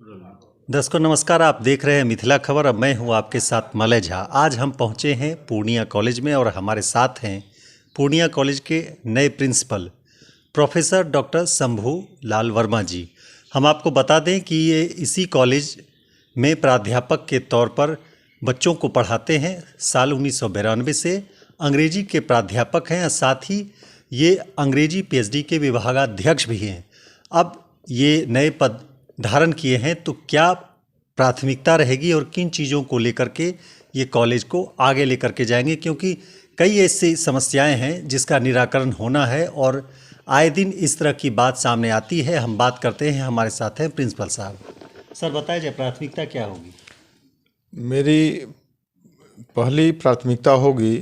दर्शकों नमस्कार। आप देख रहे हैं मिथिला खबर। अब मैं हूं आपके साथ मलय झा। आज हम पहुंचे हैं पूर्णिया कॉलेज में और हमारे साथ हैं पूर्णिया कॉलेज के नए principal professor doctor Shambhu Lal Verma जी। हम आपको बता दें कि ये इसी कॉलेज में प्राध्यापक के तौर पर बच्चों को पढ़ाते हैं। साल 1992 से अंग्रेजी के प्राध्यापक हैं और साथ ही ये अंग्रेजी पीएचडी के विभागाध्यक्ष भी हैं। अब ये नए पद धारण किए हैं तो क्या प्राथमिकता रहेगी और किन चीज़ों को लेकर के ये कॉलेज को आगे लेकर के जाएंगे, क्योंकि कई ऐसी समस्याएं हैं जिसका निराकरण होना है और आए दिन इस तरह की बात सामने आती है। हम बात करते हैं, हमारे साथ हैं प्रिंसिपल साहब। सर बताइए जाए प्राथमिकता क्या होगी? मेरी पहली प्राथमिकता होगी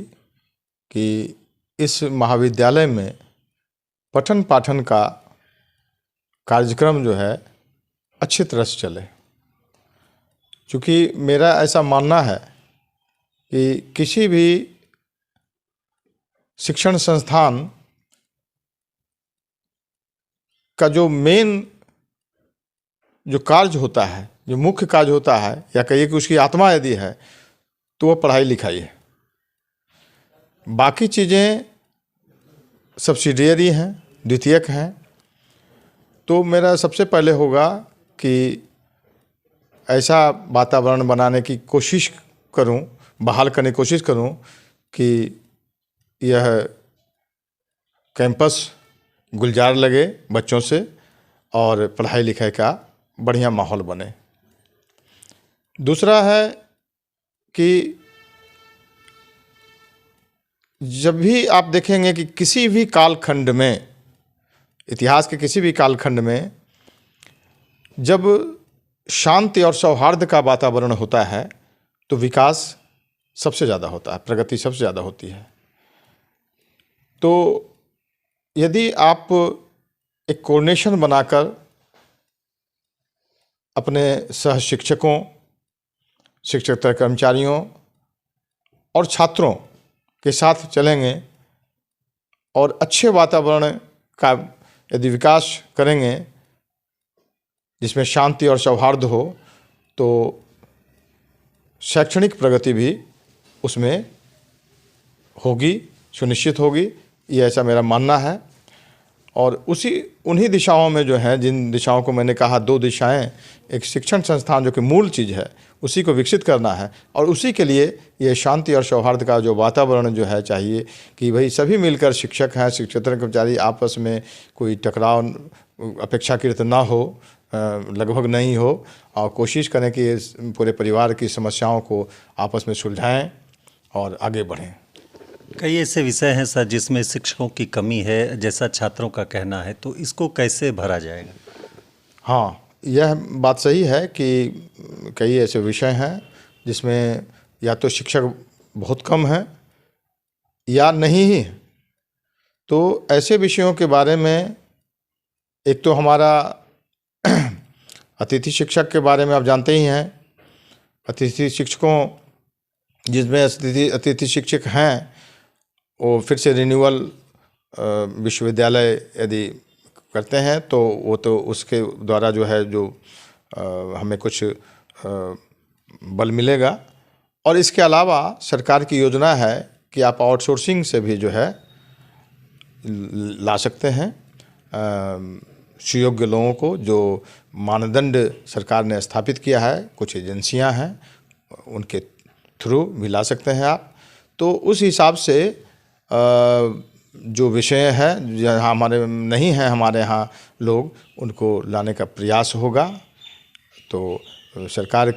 कि इस महाविद्यालय में पठन पाठन का कार्यक्रम जो है अच्छी तरह से चले। क्योंकि मेरा ऐसा मानना है कि किसी भी शिक्षण संस्थान का जो कार्य होता है, जो मुख्य कार्य होता है, या कहिए कि उसकी आत्मा यदि है तो वह पढ़ाई लिखाई है। बाकी चीज़ें सब्सिडियरी हैं, द्वितीयक हैं। तो मेरा सबसे पहले होगा कि ऐसा वातावरण बनाने की कोशिश करूं, बहाल करने की कोशिश करूं कि यह कैंपस गुलजार लगे बच्चों से और पढ़ाई लिखाई का बढ़िया माहौल बने। दूसरा है कि जब भी आप देखेंगे कि किसी भी कालखंड में, इतिहास के किसी भी कालखंड में जब शांति और सौहार्द का वातावरण होता है तो विकास सबसे ज़्यादा होता है, प्रगति सबसे ज़्यादा होती है। तो यदि आप एक कोऑर्डिनेशन बनाकर अपने सह शिक्षकों, शिक्षक कर्मचारियों और छात्रों के साथ चलेंगे और अच्छे वातावरण का यदि विकास करेंगे जिसमें शांति और सौहार्द हो, तो शैक्षणिक प्रगति भी उसमें होगी, सुनिश्चित होगी। ये ऐसा मेरा मानना है। और उन्हीं दिशाओं में जो है, जिन दिशाओं को मैंने कहा, दो दिशाएं, एक शिक्षण संस्थान जो कि मूल चीज़ है उसी को विकसित करना है, और उसी के लिए ये शांति और सौहार्द का जो वातावरण जो है चाहिए कि भाई सभी मिलकर, शिक्षक हैं, शिक्षकेतर कर्मचारी, आपस में कोई टकराव अपेक्षाकृत ना हो, लगभग नहीं हो, और कोशिश करें कि पूरे परिवार की समस्याओं को आपस में सुलझाएं और आगे बढ़ें। कई ऐसे विषय हैं सर जिसमें शिक्षकों की कमी है, जैसा छात्रों का कहना है, तो इसको कैसे भरा जाएगा? हाँ, यह बात सही है कि कई ऐसे विषय हैं जिसमें या तो शिक्षक बहुत कम हैं या नहीं ही हैं। तो ऐसे विषयों के बारे में, एक तो हमारा अतिथि शिक्षक के बारे में आप जानते ही हैं। अतिथि शिक्षकों, जिसमें अतिथि शिक्षक हैं, वो फिर से रिन्यूअल विश्वविद्यालय यदि करते हैं तो वो तो उसके द्वारा जो है जो हमें कुछ बल मिलेगा। और इसके अलावा सरकार की योजना है कि आप आउटसोर्सिंग से भी जो है ला सकते हैं सुयोग्य लोगों को, जो मानदंड सरकार ने स्थापित किया है। कुछ एजेंसियां हैं, उनके थ्रू भी ला सकते हैं आप। तो उस हिसाब से जो विषय है जहाँ हमारे नहीं हैं, हमारे यहाँ लोग, उनको लाने का प्रयास होगा। तो सरकार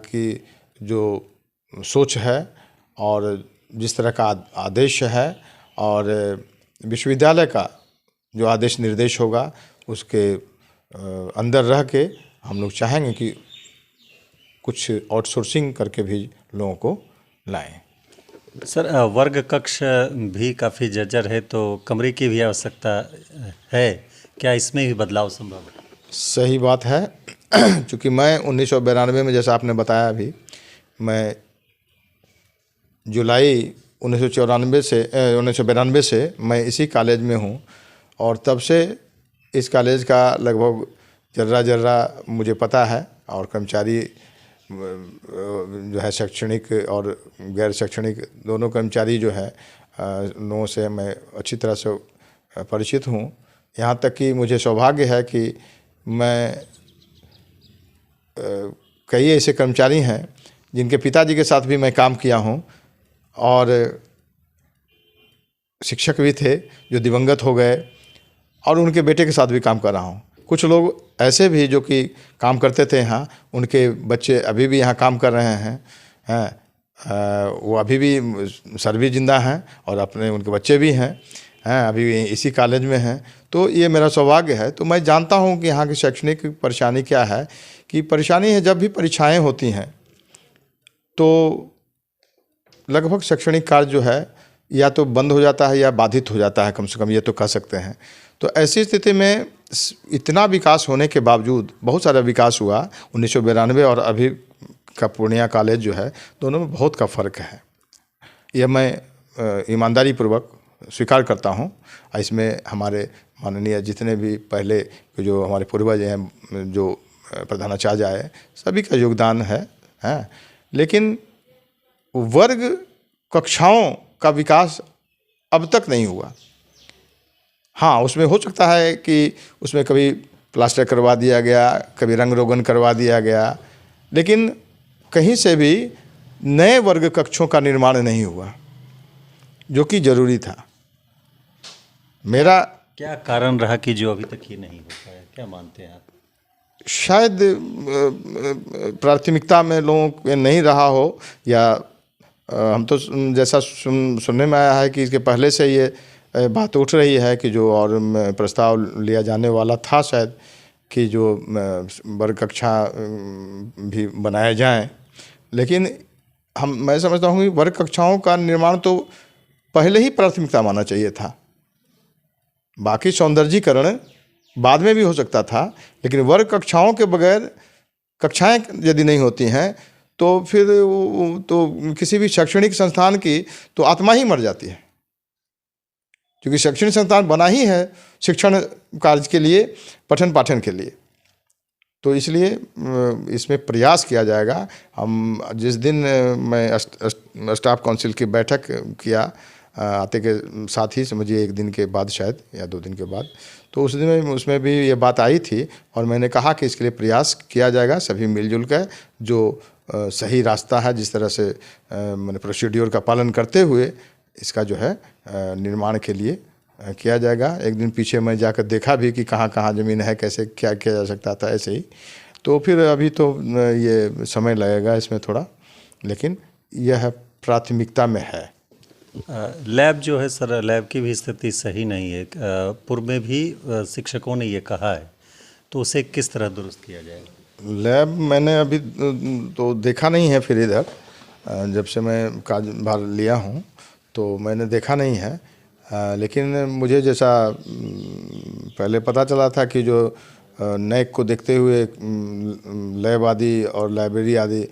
की जो सोच है और जिस तरह का आदेश है और विश्वविद्यालय का जो आदेश निर्देश होगा, उसके अंदर रह के हम लोग चाहेंगे कि कुछ आउटसोर्सिंग करके भी लोगों को लाएं। सर वर्ग कक्ष भी काफ़ी जर्जर है, तो कमरे की भी आवश्यकता है, क्या इसमें भी बदलाव संभव है? सही बात है। क्योंकि मैं 1992 में, जैसा आपने बताया अभी, मैं जुलाई 1992 से मैं इसी कॉलेज में हूँ, और तब से इस कॉलेज का लगभग जर्रा जर्रा मुझे पता है, और कर्मचारी जो है शैक्षणिक और गैर शैक्षणिक दोनों कर्मचारी जो है लोगों से मैं अच्छी तरह से परिचित हूँ। यहाँ तक कि मुझे सौभाग्य है कि मैं कई ऐसे कर्मचारी हैं जिनके पिताजी के साथ भी मैं काम किया हूँ, और शिक्षक भी थे जो दिवंगत हो गए, और उनके बेटे के साथ भी काम कर रहा हूँ। कुछ लोग ऐसे भी जो कि काम करते थे यहाँ, उनके बच्चे अभी भी यहाँ काम कर रहे हैं, वो अभी भी सर भी जिंदा हैं और अपने उनके बच्चे भी हैं, अभी इसी कॉलेज में हैं। तो ये मेरा सौभाग्य है। तो मैं जानता हूँ कि यहाँ की शैक्षणिक परेशानी क्या है। कि परेशानी है, जब भी परीक्षाएं होती हैं तो लगभग शैक्षणिक कार्य जो है या तो बंद हो जाता है या बाधित हो जाता है, कम से कम ये तो कह सकते हैं। तो ऐसी स्थिति में इतना विकास होने के बावजूद, बहुत सारा विकास हुआ 1992 और अभी का पूर्णिया कॉलेज जो है, दोनों में बहुत का फ़र्क है। यह मैं ईमानदारी पूर्वक स्वीकार करता हूँ। इसमें हमारे माननीय जितने भी पहले जो हमारे पूर्वज हैं, जो प्रधानाचार्य आए, सभी का योगदान है। लेकिन वर्ग कक्षाओं का विकास अब तक नहीं हुआ। हाँ, उसमें हो सकता है कि उसमें कभी प्लास्टर करवा दिया गया, कभी रंग रोगन करवा दिया गया, लेकिन कहीं से भी नए वर्ग कक्षों का निर्माण नहीं हुआ, जो कि जरूरी था। मेरा क्या कारण रहा कि जो अभी तक ये नहीं हो पाया, क्या मानते हैं आप? शायद प्राथमिकता में लोगों के नहीं रहा हो, या हम तो जैसा सुनने में आया है कि इसके पहले से ये बात उठ रही है कि जो और प्रस्ताव लिया जाने वाला था शायद, कि जो वर्ग कक्षा भी बनाए जाएं। लेकिन मैं समझता हूँ कि वर्ग कक्षाओं का निर्माण तो पहले ही प्राथमिकता माना चाहिए था। बाकी सौंदर्यीकरण बाद में भी हो सकता था, लेकिन वर्ग कक्षाओं के बगैर कक्षाएं यदि नहीं होती हैं तो फिर तो किसी भी शैक्षणिक संस्थान की तो आत्मा ही मर जाती है। क्योंकि शैक्षणिक संस्थान बना ही है शिक्षण कार्य के लिए, पठन पाठन के लिए। तो इसलिए इसमें प्रयास किया जाएगा। हम जिस दिन मैं स्टाफ काउंसिल की बैठक किया आते के साथ ही, समझिए 1 दिन के बाद शायद या 2 दिन के बाद, तो उस दिन उसमें भी ये बात आई थी, और मैंने कहा कि इसके लिए प्रयास किया जाएगा सभी मिलजुल कर। जो सही रास्ता है, जिस तरह से मैंने प्रोसीड्योर का पालन करते हुए इसका जो है निर्माण के लिए किया जाएगा। एक दिन पीछे मैं जाकर देखा भी कि कहाँ कहाँ ज़मीन है, कैसे क्या किया जा सकता था, ऐसे ही। तो फिर अभी तो ये समय लगेगा इसमें थोड़ा, लेकिन यह प्राथमिकता में है। लैब जो है सर, लैब की भी स्थिति सही नहीं है। पूर्व में भी शिक्षकों ने ये कहा है, तो उसे किस तरह दुरुस्त किया जाएगा? लैब मैंने अभी तो देखा नहीं है, फिर इधर जब से मैं कार्यभार लिया हूँ तो मैंने देखा नहीं है। लेकिन मुझे जैसा पहले पता चला था कि जो नैक को देखते हुए लैब आदि और लाइब्रेरी आदि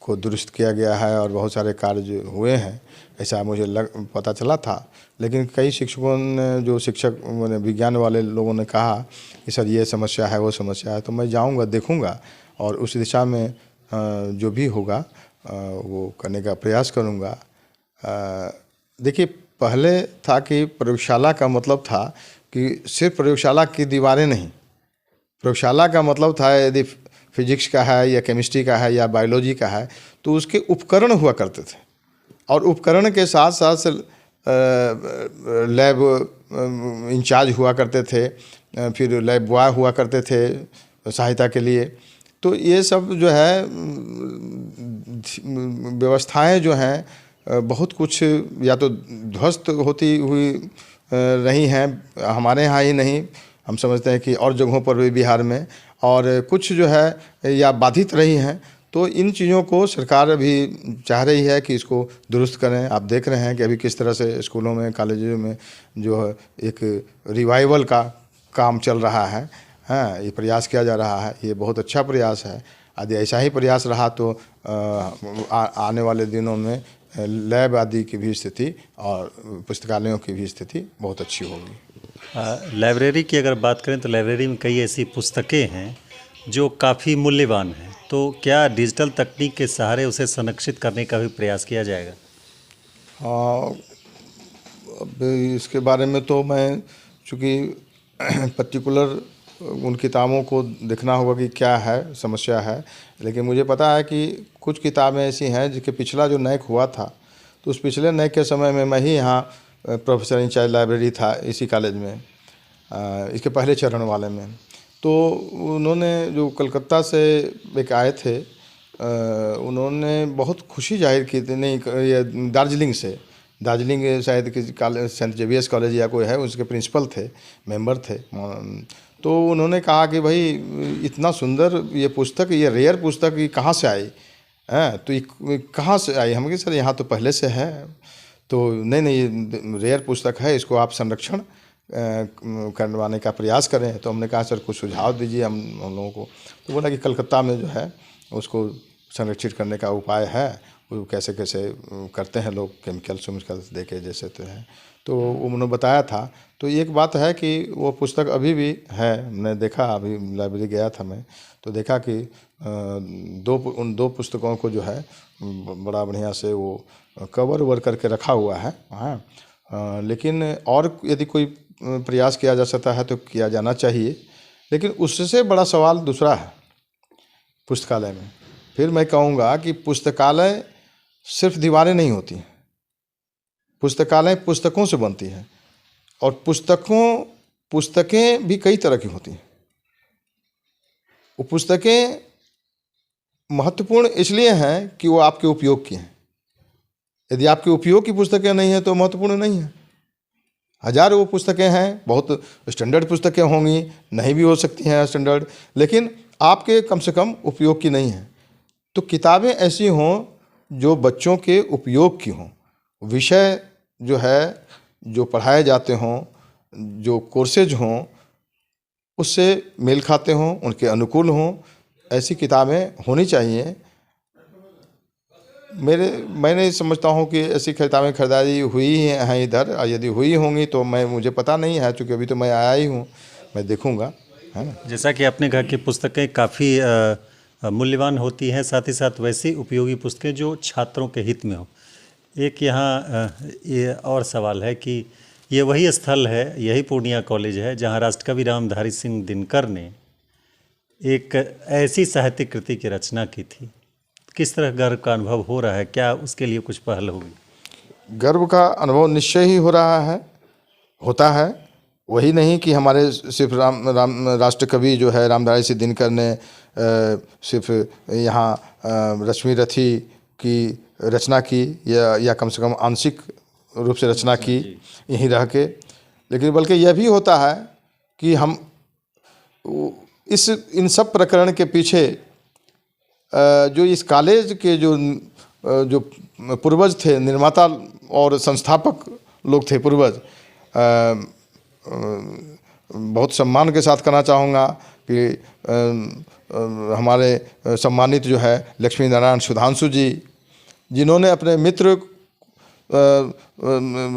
को दुरुस्त किया गया है और बहुत सारे कार्य हुए हैं, ऐसा मुझे पता चला था। लेकिन कई शिक्षकों ने, जो शिक्षक विज्ञान वाले लोगों ने कहा कि सर ये समस्या है, वो समस्या है। तो मैं जाऊंगा, देखूंगा, और उस दिशा में जो भी होगा वो करने का प्रयास करूंगा। देखिए, पहले था कि प्रयोगशाला का मतलब था कि सिर्फ प्रयोगशाला की दीवारें नहीं, प्रयोगशाला का मतलब था यदि फिजिक्स का है या केमिस्ट्री का है या बायोलॉजी का है तो उसके उपकरण हुआ करते थे, और उपकरण के साथ साथ लैब इंचार्ज हुआ करते थे, फिर लैब बॉय हुआ करते थे सहायता के लिए। तो ये सब जो है व्यवस्थाएं जो हैं, बहुत कुछ या तो ध्वस्त होती हुई रही हैं, हमारे यहाँ ही नहीं, हम समझते हैं कि और जगहों पर भी बिहार में, और कुछ जो है या बाधित रही हैं। तो इन चीज़ों को सरकार अभी चाह रही है कि इसको दुरुस्त करें। आप देख रहे हैं कि अभी किस तरह से स्कूलों में, कॉलेजों में जो है एक रिवाइवल का काम चल रहा है। हाँ, ये प्रयास किया जा रहा है, ये बहुत अच्छा प्रयास है। यदि ऐसा ही प्रयास रहा तो आने वाले दिनों में लैब आदि की भी स्थिति और पुस्तकालयों की भी स्थिति बहुत अच्छी होगी। लाइब्रेरी की अगर बात करें तो लाइब्रेरी में कई ऐसी पुस्तकें हैं जो काफ़ी मूल्यवान है, तो क्या डिजिटल तकनीक के सहारे उसे संरक्षित करने का भी प्रयास किया जाएगा? हाँ, अब इसके बारे में तो मैं चूँकि पर्टिकुलर उन किताबों को देखना होगा कि क्या है समस्या है, लेकिन मुझे पता है कि कुछ किताबें ऐसी हैं जिसके पिछला जो नैक हुआ था, तो उस पिछले नैक के समय में मैं ही यहाँ प्रोफेसर इंचार्ज लाइब्रेरी था इसी कॉलेज में, इसके पहले चरण वाले में। तो उन्होंने जो कलकत्ता से एक आए थे, उन्होंने बहुत खुशी जाहिर की थी, नहीं ये दार्जिलिंग शायद किसी कॉलेज सेंट जेवियर्स कॉलेज या कोई है, उसके प्रिंसिपल थे, मेंबर थे। तो उन्होंने कहा कि भाई इतना सुंदर ये पुस्तक, ये रेयर पुस्तक, ये कहाँ से आई हैं? तो ये कहाँ से आई? हम कहे सर यहाँ तो पहले से है। तो नहीं ये रेयर पुस्तक है, इसको आप संरक्षण करवाने का प्रयास करें। तो हमने कहा सर कुछ सुझाव दीजिए हम लोगों को। तो बोला कि कलकत्ता में जो है उसको संरक्षित करने का उपाय है, वो कैसे कैसे करते हैं लोग, केमिकल्स दे के जैसे तो है। तो उन्होंने बताया था। तो एक बात है कि वो पुस्तक अभी भी है, मैंने देखा, अभी लाइब्रेरी गया था मैं, तो देखा कि उन दो पुस्तकों को जो है बड़ा बढ़िया से वो कवर उवर करके रखा हुआ है। हाँ, लेकिन और यदि कोई प्रयास किया जा सकता है तो किया जाना चाहिए। लेकिन उससे बड़ा सवाल दूसरा है पुस्तकालय में। फिर मैं कहूँगा कि पुस्तकालय सिर्फ दीवारें नहीं होती हैं, पुस्तकालय पुस्तकों से बनती है, और पुस्तकें भी कई तरह की होती हैं। वो पुस्तकें महत्वपूर्ण इसलिए हैं कि वो आपके उपयोग की हैं। यदि आपके उपयोग की पुस्तकें नहीं हैं तो महत्वपूर्ण नहीं है। हजारों वो पुस्तकें हैं, बहुत स्टैंडर्ड पुस्तकें होंगी, नहीं भी हो सकती हैं स्टैंडर्ड, लेकिन आपके कम से कम उपयोग की नहीं है। तो किताबें ऐसी हों जो बच्चों के उपयोग की हों, विषय जो है जो पढ़ाए जाते हों, जो कोर्सेज हों उससे मेल खाते हों, उनके अनुकूल हों, ऐसी किताबें होनी चाहिए। मैं नहीं समझता हूँ कि ऐसी किताबें खरीदारी हुई हैं इधर, और यदि हुई होंगी तो मुझे पता नहीं है, क्योंकि अभी तो मैं आया ही हूँ, मैं देखूँगा, है ना। जैसा कि आपने कहा कि पुस्तकें काफ़ी मूल्यवान होती हैं, साथ ही साथ वैसी उपयोगी पुस्तकें जो छात्रों के हित में हो। एक यहाँ ये और सवाल है कि ये वही स्थल है, यही पूर्णिया कॉलेज है जहाँ राष्ट्रकवि रामधारी सिंह दिनकर ने एक ऐसी साहित्यिक कृति की रचना की थी। किस तरह गर्व का अनुभव हो रहा है? क्या उसके लिए कुछ पहल होगी? गर्व का अनुभव निश्चय ही हो रहा है, होता है। वही नहीं कि हमारे सिर्फ राष्ट्रकवि जो है रामधारी सिंह दिनकर ने सिर्फ यहाँ रश्मि रथी की रचना की, या कम से कम आंशिक रूप से रचना की यहीं रह के, लेकिन बल्कि यह भी होता है कि हम इन सब प्रकरण के पीछे जो इस कॉलेज के जो पूर्वज थे, निर्माता और संस्थापक लोग थे पूर्वज, बहुत सम्मान के साथ कहना चाहूँगा कि हमारे सम्मानित जो है लक्ष्मी नारायण सुधांशु जी, जिन्होंने अपने मित्र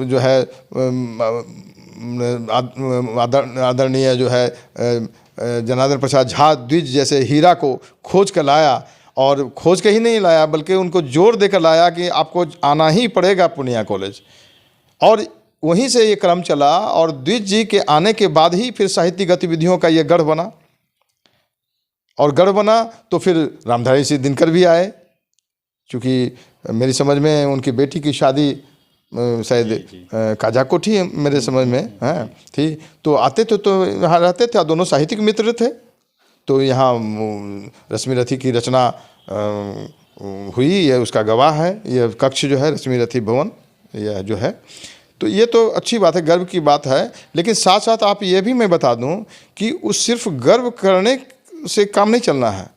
जो है आदरणीय जो है जनार्दन प्रसाद झा द्विज जैसे हीरा को खोज कर लाया, और खोज के ही नहीं लाया बल्कि उनको जोर देकर लाया कि आपको आना ही पड़ेगा पूर्णिया कॉलेज। और वहीं से ये क्रम चला, और द्विज जी के आने के बाद ही फिर साहित्यिक गतिविधियों का ये गढ़ बना, और गढ़ बना तो फिर रामधारी सिंह दिनकर भी आए। क्योंकि मेरी समझ में उनकी बेटी की शादी शायद काजाकोठी मेरे समझ में है थी, तो आते तो यहाँ रहते थे, दोनों साहित्यिक मित्र थे। तो यहाँ रश्मि रथी की रचना हुई, यह उसका गवाह है, यह कक्ष जो है रश्मि रथी भवन यह जो है। तो ये तो अच्छी बात है, गर्व की बात है। लेकिन साथ साथ आप ये भी मैं बता दूं कि उस सिर्फ गर्व करने से काम नहीं चलना है,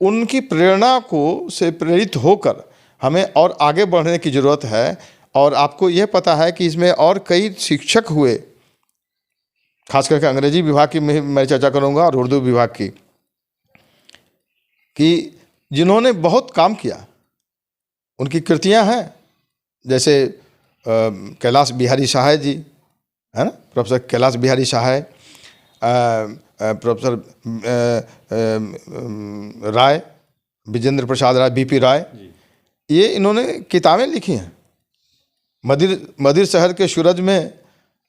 उनकी प्रेरणा को से प्रेरित होकर हमें और आगे बढ़ने की ज़रूरत है। और आपको यह पता है कि इसमें और कई शिक्षक हुए, खास करके अंग्रेजी विभाग की मैं चर्चा करूंगा और उर्दू विभाग की, कि जिन्होंने बहुत काम किया। उनकी कृतियां हैं, जैसे कैलाश बिहारी सहाय जी, है ना, प्रोफेसर कैलाश बिहारी सहाय, प्रोफेसर राय, विजेंद्र प्रसाद राय, बीपी राय, ये इन्होंने किताबें लिखी हैं। मदिर शहर के सूरज में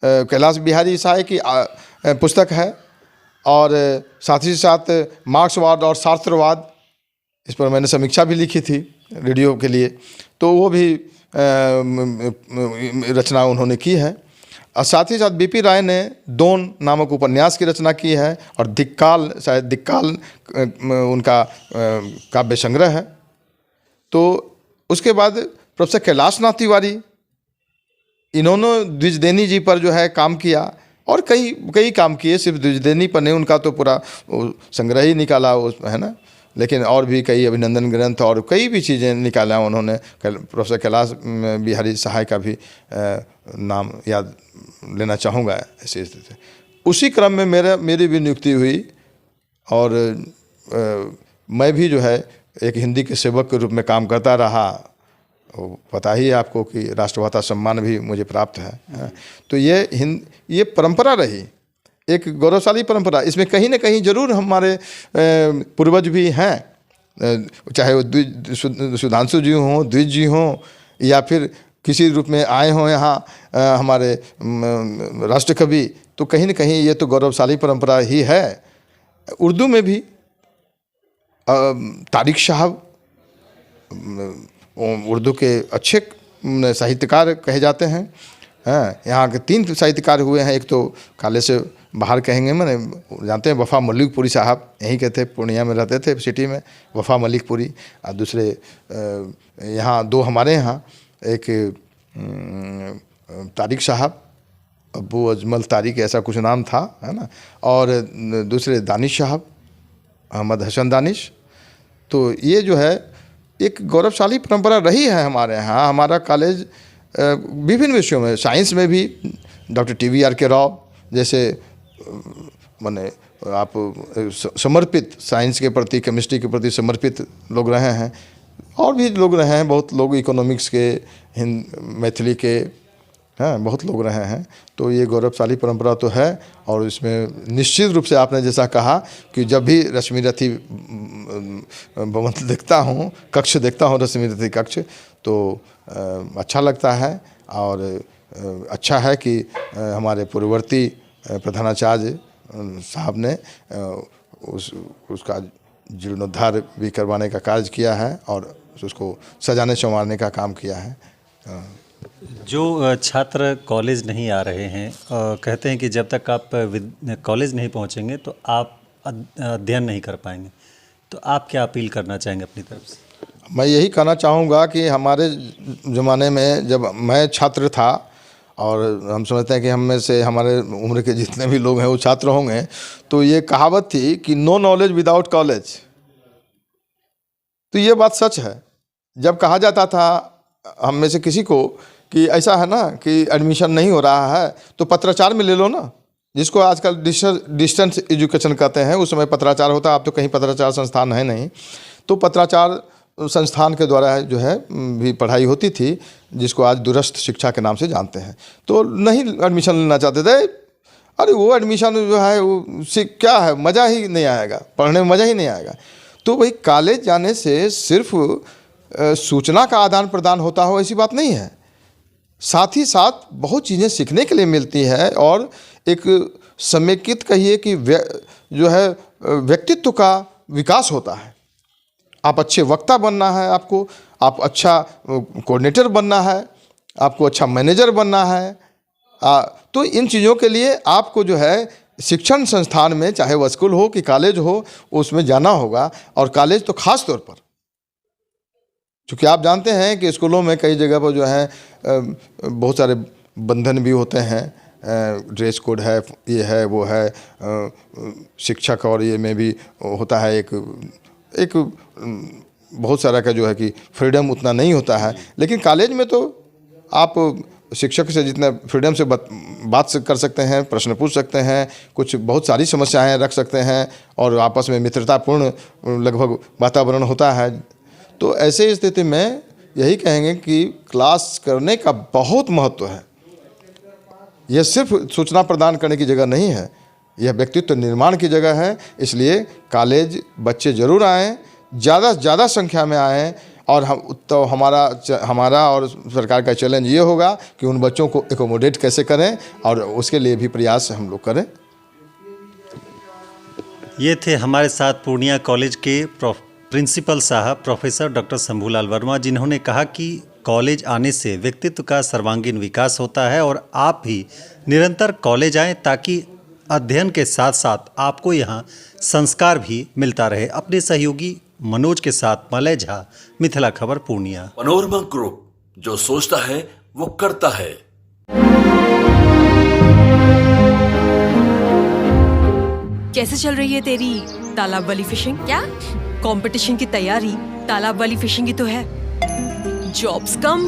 कैलाश बिहारी साय की पुस्तक है, और साथ ही साथ मार्क्सवाद और शास्त्रवाद, इस पर मैंने समीक्षा भी लिखी थी रेडियो के लिए, तो वो भी रचना उन्होंने की है। और साथ ही साथ बीपी राय ने दोन नामक उपन्यास की रचना की है, और दिक्काल, शायद दिक्काल उनका काव्य संग्रह है। तो उसके बाद प्रोफेसर कैलाश नाथ तिवारी, इन्होंने द्विजदेनी जी पर जो है काम किया, और कई काम किए, सिर्फ द्विजदेनी पर नहीं, उनका तो पूरा संग्रह ही निकाला है ना, लेकिन और भी कई अभिनंदन ग्रंथ और कई भी चीज़ें निकाला उन्होंने। प्रोफेसर कैलाश बिहारी सहाय का भी नाम याद लेना चाहूँगा ऐसी स्थिति। उसी क्रम में मेरी भी नियुक्ति हुई, और मैं भी जो है एक हिंदी के सेवक के रूप में काम करता रहा। पता ही है आपको कि राष्ट्रभाषा सम्मान भी मुझे प्राप्त है। तो ये परंपरा रही, एक गौरवशाली परंपरा। इसमें कहीं ना कहीं जरूर हमारे पूर्वज भी हैं, चाहे वो सुधांशु जी हों, द्विज जी हों, या फिर किसी रूप में आए हों यहाँ हमारे राष्ट्र कवि, तो कहीं ना कहीं ये तो गौरवशाली परंपरा ही है। उर्दू में भी तारिक साहब उर्दू के अच्छे साहित्यकार कहे जाते हैं। यहाँ के 3 साहित्यकार हुए हैं, एक तो काले से बाहर कहेंगे, मैंने जानते हैं वफ़ा मलिकपुरी साहब, यहीं के थे, पूर्णिया में रहते थे सिटी में, वफ़ा मलिकपुरी। और दूसरे यहाँ 2 हमारे यहाँ, एक तारिक साहब, अबू अजमल तारिक ऐसा कुछ नाम था, है ना, और दूसरे दानिश साहब, अहमद हसन दानिश। तो ये जो है एक गौरवशाली परंपरा रही है हमारे यहाँ। हमारा कॉलेज विभिन्न विषयों में, साइंस में भी डॉक्टर TVR के राव जैसे माने आप समर्पित, साइंस के प्रति, केमिस्ट्री के प्रति समर्पित लोग रहे हैं, और भी लोग रहे हैं, बहुत लोग इकोनॉमिक्स के, मैथिली के, हैं, बहुत लोग रहे हैं। तो ये गौरवशाली परंपरा तो है। और इसमें निश्चित रूप से आपने जैसा कहा कि जब भी रश्मि रथी भवन देखता हूँ, कक्ष देखता हूँ, रश्मि रथी कक्ष, तो अच्छा लगता है। और अच्छा है कि हमारे पूर्ववर्ती प्रधानाचार्य साहब ने उसका जीर्णोद्धार भी करवाने का कार्य किया है, और उसको सजाने संवारने का काम किया है। जो छात्र कॉलेज नहीं आ रहे हैं, कहते हैं कि जब तक आप कॉलेज नहीं पहुंचेंगे तो आप अध्ययन नहीं कर पाएंगे, तो आप क्या अपील करना चाहेंगे अपनी तरफ से? मैं यही कहना चाहूँगा कि हमारे ज़माने में जब मैं छात्र था, और हम समझते हैं कि हम में से हमारे उम्र के जितने भी लोग हैं वो छात्र होंगे, तो ये कहावत थी कि नो नॉलेज विदाउट कॉलेज। तो ये बात सच है। जब कहा जाता था हम में से किसी को कि ऐसा है ना कि एडमिशन नहीं हो रहा है, तो पत्राचार में ले लो ना, जिसको आजकल डिस्टेंस एजुकेशन कहते हैं। उस समय पत्राचार होता, अब तो कहीं पत्राचार संस्थान है नहीं, तो पत्राचार संस्थान के द्वारा जो है भी पढ़ाई होती थी, जिसको आज दूरस्थ शिक्षा के नाम से जानते हैं। तो नहीं एडमिशन लेना चाहते थे। अरे वो एडमिशन जो है वो क्या है, मज़ा ही नहीं आएगा, पढ़ने में मज़ा ही नहीं आएगा। तो भाई कॉलेज जाने से सिर्फ सूचना का आदान प्रदान होता हो ऐसी बात नहीं है, साथ ही साथ बहुत चीज़ें सीखने के लिए मिलती है, और एक समेकित कहिए कि जो है व्यक्तित्व का विकास होता है। आप अच्छे वक्ता बनना है आपको, आप अच्छा कोऑर्डिनेटर बनना है, आपको अच्छा मैनेजर बनना है। तो इन चीज़ों के लिए आपको जो है शिक्षण संस्थान में, चाहे वह स्कूल हो कि कॉलेज हो, उसमें जाना होगा। और कॉलेज तो खास तौर पर, क्योंकि आप जानते हैं कि स्कूलों में कई जगह पर जो है बहुत सारे बंधन भी होते हैं, ड्रेस कोड है, ये है वो है, शिक्षक और ये में भी होता है एक बहुत सारा का जो है कि फ्रीडम उतना नहीं होता है। लेकिन कॉलेज में तो आप शिक्षक से जितना फ्रीडम से बात कर सकते हैं, प्रश्न पूछ सकते हैं, कुछ बहुत सारी समस्याएं रख सकते हैं, और आपस में मित्रतापूर्ण लगभग वातावरण होता है। तो ऐसे स्थिति में यही कहेंगे कि क्लास करने का बहुत महत्व है। यह सिर्फ सूचना प्रदान करने की जगह नहीं है, यह व्यक्तित्व निर्माण की जगह है। इसलिए कॉलेज बच्चे ज़रूर आएँ, ज़्यादा से ज़्यादा संख्या में आएँ। और हमारा और सरकार का चैलेंज ये होगा कि उन बच्चों को एकोमोडेट कैसे करें, और उसके लिए भी प्रयास हम लोग करें। ये थे हमारे साथ पूर्णिया कॉलेज के प्रिंसिपल साहब प्रोफेसर डॉक्टर शंभूलाल वर्मा, जिन्होंने कहा कि कॉलेज आने से व्यक्तित्व का सर्वांगीण विकास होता है और आप भी निरंतर कॉलेज आएँ ताकि अध्ययन के साथ साथ आपको यहाँ संस्कार भी मिलता रहे। अपने सहयोगी मनोज के साथ मलय झा, मिथिला खबर, पूर्णिया। मनोरमा ग्रुप, जो सोचता है वो करता है। कैसे चल रही है तेरी तालाब वाली फिशिंग? क्या कंपटीशन की तैयारी तालाब वाली फिशिंग की तो है। जॉब्स कम,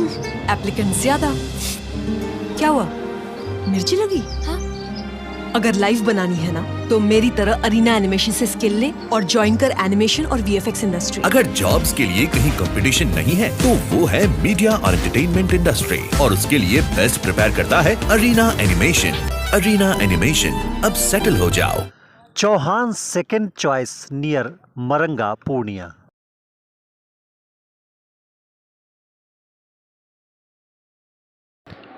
एप्लीकेंट ज्यादा। क्या हुआ, मिर्ची लगी? हाँ? अगर लाइव बनानी है ना तो मेरी तरह अरीना एनिमेशन से स्किल ले और ज्वाइन कर एनिमेशन और वीएफएक्स इंडस्ट्री। अगर जॉब्स के लिए कहीं कंपटीशन नहीं है तो वो है मीडिया और एंटरटेनमेंट इंडस्ट्री, और उसके लिए बेस्ट प्रिपेयर करता है अरीना एनिमेशन। अरीना एनिमेशन, अब सेटल हो जाओ। Chauhan second choice near Maranga, Purnia.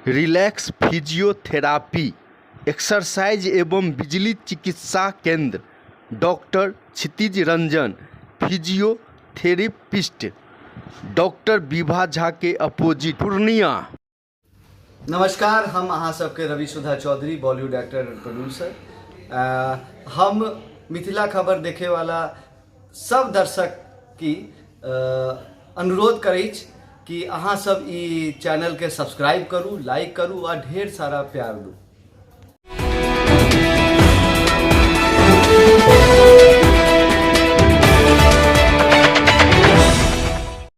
Relax physiotherapy exercise एवं बिजली चिकित्सा केंद्र, doctor Kshitij Ranjan physiotherapist, doctor Vibha Jha के अपोजिट, पूर्णिया। नमस्कार, हम अहाँ सबके Ravi Sudha Chaudhary, Bollywood actor and producer. हम मिथिला खबर देखे वाला सब दर्शक की अनुरोध करै छी कि अहाँ सब ई चैनल के सब्सक्राइब करू, लाइक करू और ढेर सारा प्यार दू।